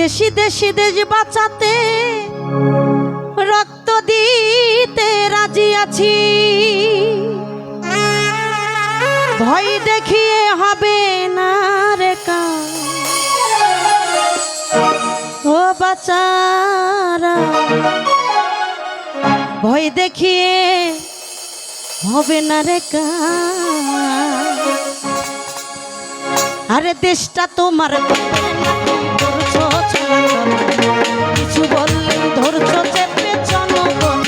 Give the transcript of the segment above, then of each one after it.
দেশি দেশি দেশ বাঁচাতে রক্ত দিতে রাজি আছি, ভয় দেখিয়ে হবে না রে কাজ। ও বাচারা ভয় দেখিয়ে হবে না রে কাজ। আরে দেশটা তোমার কিছু বললেই ধরছো চেপে জনগণ।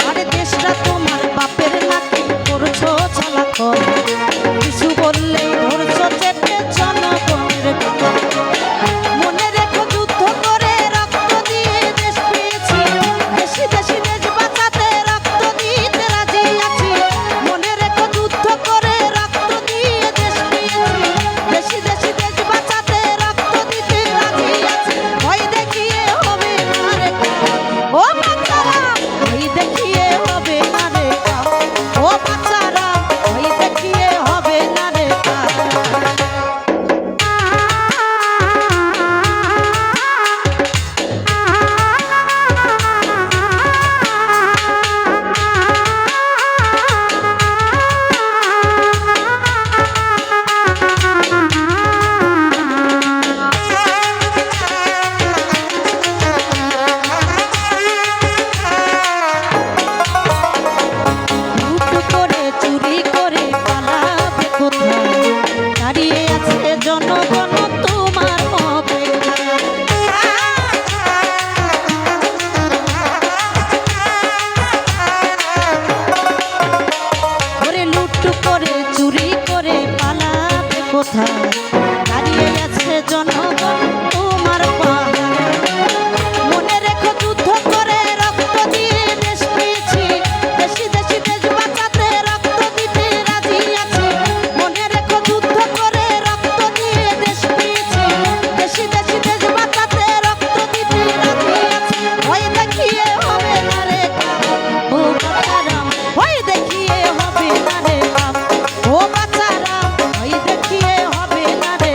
আরে দেশটা তোমার বাপের নাকি করছো চলাচল, কিছু বললেই ধরছো চেপে জনগণের। মনে রেখো যুদ্ধ করে রক্ত দিয়ে দেশ পেয়েছি, দেশি দেশি দেশ বাঁচাতে রক্ত দিতে রাজি আছি। মনে রেখো যুদ্ধ করে রক্ত দিয়ে দেশ পেয়েছি, দেশি দেশি দেশ বাঁচাতে রক্ত দিতে রাজি আছি। ভয় দেখিয়ে হবে না রে ও বাচ্চারা, ভয় দেখিয়ে হবে না রে ও বাচ্চারা, ভয় দেখিয়ে হবে না রে। দাঁড়িয়ে আছে জনগণ তোমার পাহাড়ে। মনে রেখো যুদ্ধ করে রক্ত দিয়ে দেশ পেয়েছি, দেশি দেশি দেশ বাঁচাতে রক্ত দিতে রাজি আছি। মনে রেখো যুদ্ধ করে রক্ত দিয়ে দেশ পেয়েছি, দেশি দেশি দেশ বাঁচাতে রক্ত দিতে রাজি আছি। ভয় দেখিয়ে হবে না রে ও বাচ্চারা, ভয় দেখিয়ে হবে না রে ও বাচ্চারা, ভয় দেখিয়ে হবে না রে।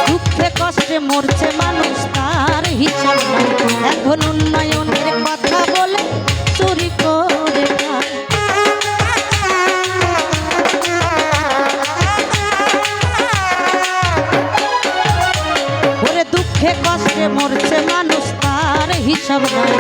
দুঃখে কষ্টে মরছে মানুষ, তার হিসাব নাই। এখন উন্নয়নের কথা বলে চুরি করে খায়। ওরে দুঃখে কষ্টে মরছে মানুষ, তার হিসাব নাই।